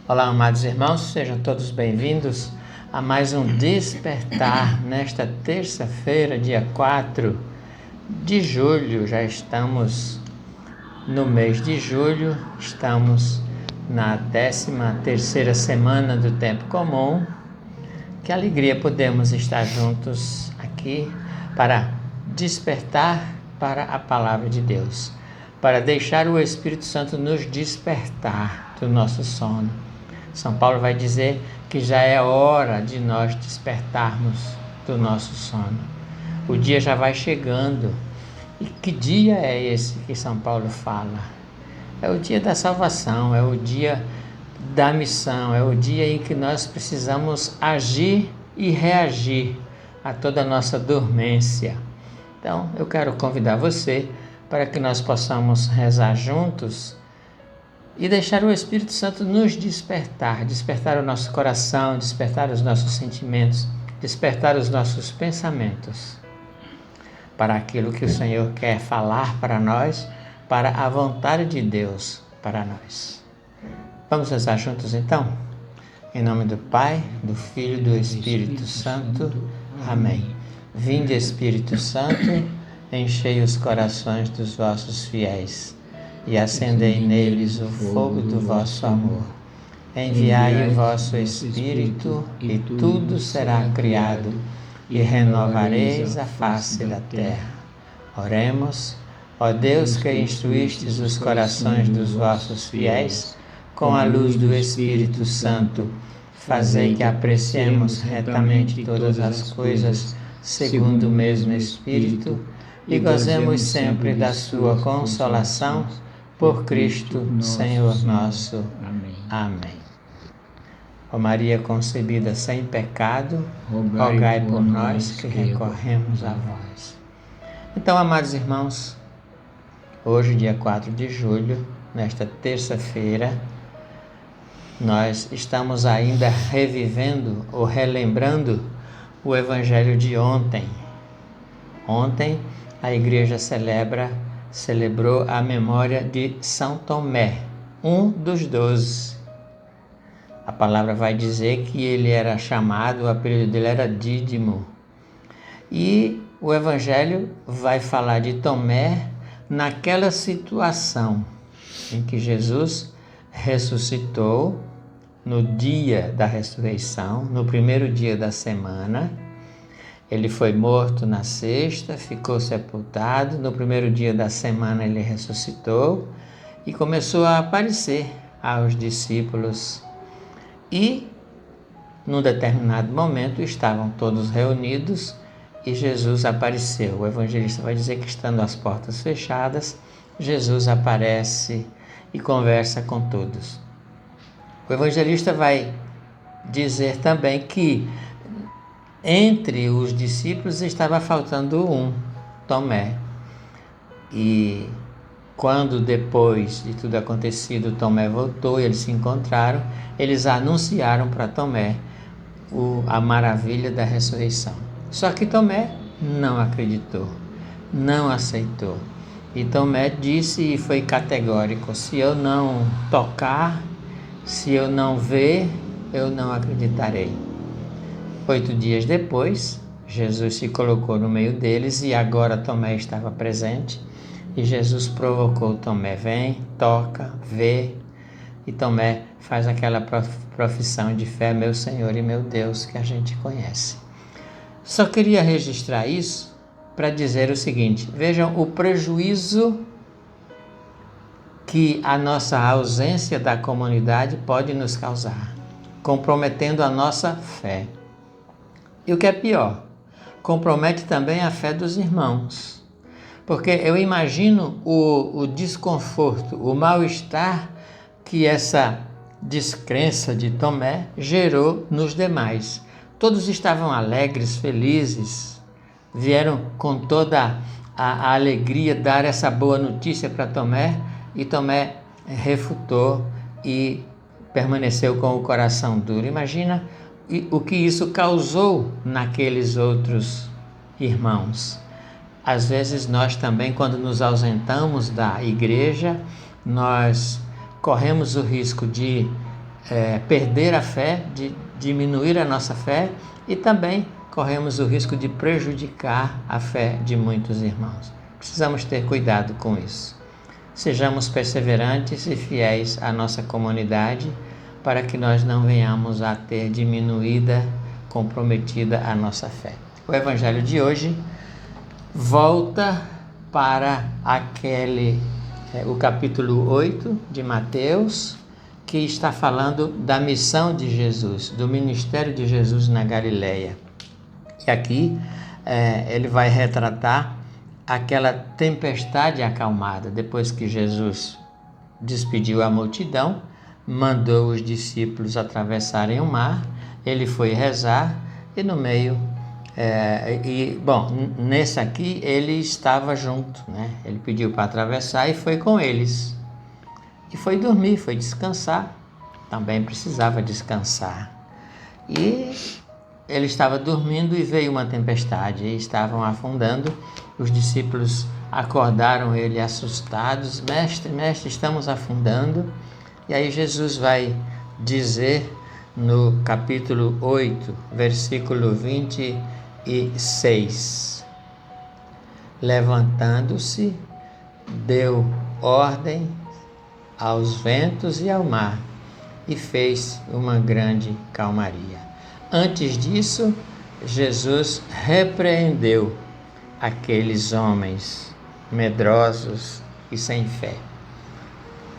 Olá, amados irmãos, sejam todos bem-vindos a mais um Despertar nesta terça-feira, dia 4 de julho. Já estamos no mês de julho, estamos na 13ª semana do tempo comum. Que alegria podemos estar juntos aqui para despertar para a palavra de Deus, para deixar o Espírito Santo nos despertar do nosso sono. São Paulo vai dizer que já é hora de nós despertarmos do nosso sono. O dia já vai chegando. E que dia é esse que São Paulo fala? É o dia da salvação, é o dia da missão, é o dia em que nós precisamos agir e reagir a toda a nossa dormência. Então, eu quero convidar você para que nós possamos rezar juntos e deixar o Espírito Santo nos despertar o nosso coração, despertar os nossos sentimentos, despertar os nossos pensamentos para aquilo que o Senhor quer falar para nós, para a vontade de Deus para nós. Vamos rezar juntos então? Em nome do Pai, do Filho e do Espírito Santo. Amém. Vinde, Espírito Santo, enchei os corações dos vossos fiéis e acendei neles o fogo do vosso amor. Enviai o vosso Espírito e tudo será criado e renovareis a face da terra. Oremos. Ó Deus, que instruístes os corações dos vossos fiéis com a luz do Espírito Santo, fazei que apreciemos retamente todas as coisas segundo o mesmo Espírito e gozemos sempre da sua consolação, por Cristo, Senhor nosso. Amém. Ó Maria concebida sem pecado, rogai por nós que recorremos a vós. Então, amados irmãos, hoje, dia 4 de julho, nesta terça-feira, nós estamos ainda revivendo ou relembrando o Evangelho de ontem. Ontem, a igreja celebrou a memória de São Tomé, um dos 12. A palavra vai dizer que ele era chamado, o apelido dele era Dídimo. E o Evangelho vai falar de Tomé naquela situação em que Jesus ressuscitou no dia da ressurreição, no primeiro dia da semana. Ele foi morto na sexta, ficou sepultado. No primeiro dia da semana ele ressuscitou e começou a aparecer aos discípulos. E, num determinado momento, estavam todos reunidos e Jesus apareceu. O evangelista vai dizer que, estando as portas fechadas, Jesus aparece e conversa com todos. O evangelista vai dizer também que entre os discípulos estava faltando um, Tomé. E quando, depois de tudo acontecido, Tomé voltou e eles se encontraram, eles anunciaram para Tomé a maravilha da ressurreição. Só que Tomé não acreditou, não aceitou. E Tomé disse e foi categórico: se eu não tocar, se eu não ver, eu não acreditarei. 8 dias depois, Jesus se colocou no meio deles e agora Tomé estava presente. E Jesus provocou Tomé: vem, toca, vê. E Tomé faz aquela profissão de fé: meu Senhor e meu Deus, que a gente conhece. Só queria registrar isso para dizer o seguinte: vejam o prejuízo que a nossa ausência da comunidade pode nos causar, comprometendo a nossa fé. E o que é pior, compromete também a fé dos irmãos. Porque eu imagino o desconforto, o mal-estar que essa descrença de Tomé gerou nos demais. Todos estavam alegres, felizes, vieram com toda a alegria dar essa boa notícia para Tomé, e Tomé refutou e permaneceu com o coração duro. Imagina o que isso causou naqueles outros irmãos. Às vezes nós também, quando nos ausentamos da igreja, nós corremos o risco de perder a fé, de diminuir a nossa fé, e também corremos o risco de prejudicar a fé de muitos irmãos. Precisamos ter cuidado com isso. Sejamos perseverantes e fiéis à nossa comunidade, para que nós não venhamos a ter diminuída, comprometida a nossa fé. O Evangelho de hoje volta para o capítulo 8 de Mateus, que está falando da missão de Jesus, do ministério de Jesus na Galileia. E aqui ele vai retratar aquela tempestade acalmada, depois que Jesus despediu a multidão, mandou os discípulos atravessarem o mar, ele foi rezar e no meio, nesse aqui ele estava junto, né? Ele pediu para atravessar e foi com eles. E foi dormir, foi descansar, também precisava descansar. E ele estava dormindo e veio uma tempestade, e estavam afundando. Os discípulos acordaram ele assustados: mestre, estamos afundando. E aí Jesus vai dizer no capítulo 8, versículo 26, levantando-se, deu ordem aos ventos e ao mar, e fez uma grande calmaria. Antes disso, Jesus repreendeu aqueles homens medrosos e sem fé.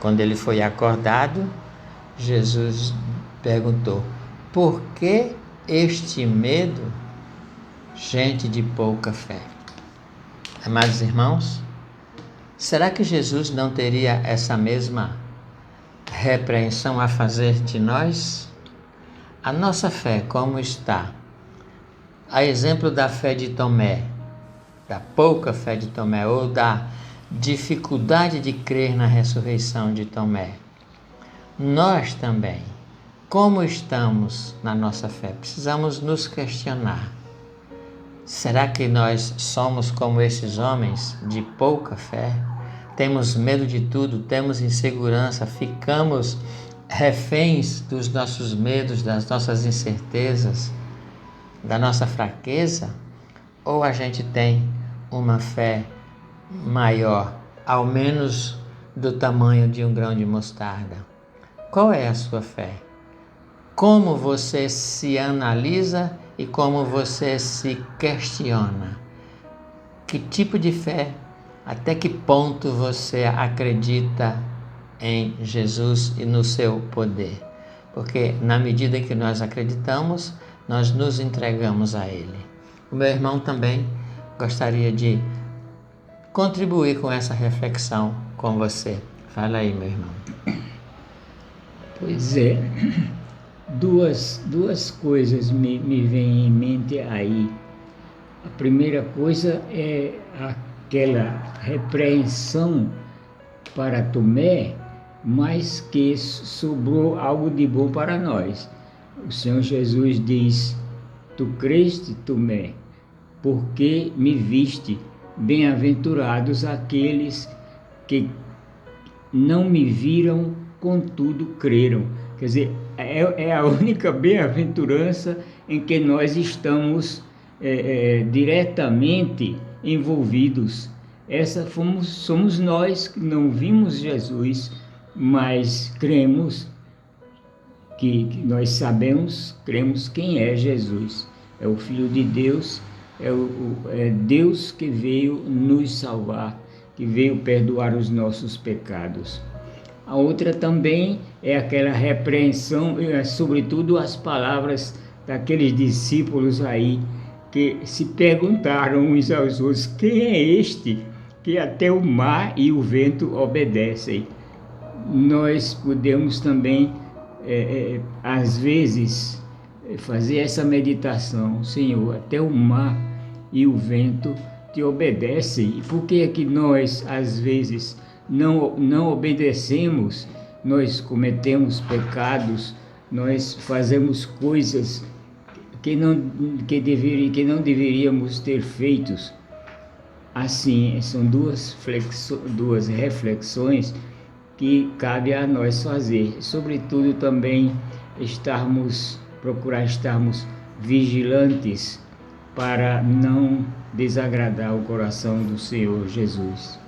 Quando ele foi acordado, Jesus perguntou: por que este medo, gente de pouca fé? Amados irmãos, será que Jesus não teria essa mesma repreensão a fazer de nós? A nossa fé, como está? A exemplo da fé de Tomé, da pouca fé de Tomé, ou da dificuldade de crer na ressurreição de Tomé. Nós também, como estamos na nossa fé? Precisamos nos questionar. Será que nós somos como esses homens de pouca fé? Temos medo de tudo, temos insegurança, ficamos reféns dos nossos medos, das nossas incertezas, da nossa fraqueza? Ou a gente tem uma fé maior, ao menos do tamanho de um grão de mostarda? Qual é a sua fé? Como você se analisa e como você se questiona? Que tipo de fé? Até que ponto você acredita em Jesus e no seu poder? Porque na medida que nós acreditamos, nós nos entregamos a Ele. O meu irmão também gostaria de contribuir com essa reflexão com você. Fala aí, meu irmão. Pois é, duas coisas me vêm em mente aí. A primeira coisa é aquela repreensão para Tomé, mas que sobrou algo de bom para nós. O Senhor Jesus diz: tu creste, Tomé, porque me viste. Bem-aventurados aqueles que não me viram, contudo creram. Quer dizer, é a única bem-aventurança em que nós estamos diretamente envolvidos. Somos nós que não vimos Jesus, mas cremos que nós sabemos, cremos quem é Jesus. É o Filho de Deus, é Deus que veio nos salvar, que veio perdoar os nossos pecados. A outra também é aquela repreensão, sobretudo as palavras daqueles discípulos aí, que se perguntaram uns aos outros: quem é este que até o mar e o vento obedecem? Nós podemos também, às vezes, fazer essa meditação: Senhor, até o mar e o vento te obedecem. E por que é que nós, às vezes, não obedecemos? Nós cometemos pecados, nós fazemos coisas que não deveríamos ter feitos. Assim, são duas reflexões que cabe a nós fazer. Sobretudo também procurar estarmos vigilantes para não desagradar o coração do Senhor Jesus.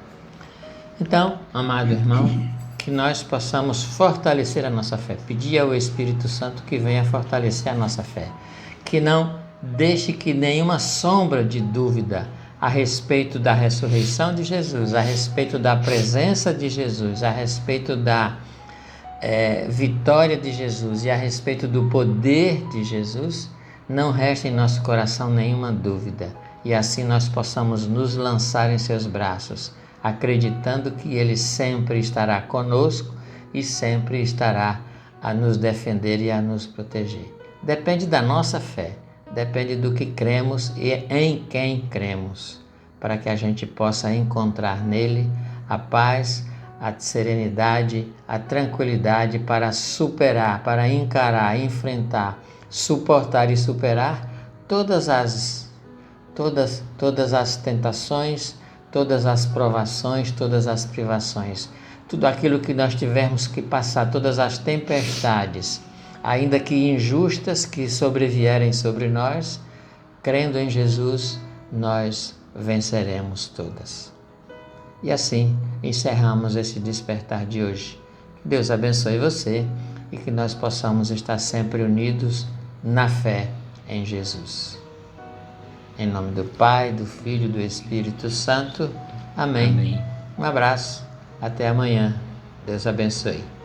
Então, amado irmão, que nós possamos fortalecer a nossa fé, pedir ao Espírito Santo que venha fortalecer a nossa fé, que não deixe que nenhuma sombra de dúvida a respeito da ressurreição de Jesus, a respeito da presença de Jesus, a respeito da vitória de Jesus e a respeito do poder de Jesus, não reste em nosso coração nenhuma dúvida, e assim nós possamos nos lançar em seus braços, acreditando que Ele sempre estará conosco e sempre estará a nos defender e a nos proteger. Depende da nossa fé, depende do que cremos e em quem cremos, para que a gente possa encontrar nele a paz, a serenidade, a tranquilidade para superar, para encarar, enfrentar, suportar e superar todas as tentações, todas as provações, todas as privações, tudo aquilo que nós tivermos que passar, todas as tempestades, ainda que injustas, que sobrevierem sobre nós, crendo em Jesus, nós venceremos todas. E assim encerramos esse despertar de hoje. Que Deus abençoe você e que nós possamos estar sempre unidos na fé em Jesus. Em nome do Pai, do Filho e do Espírito Santo. Amém. Amém. Um abraço. Até amanhã. Deus abençoe.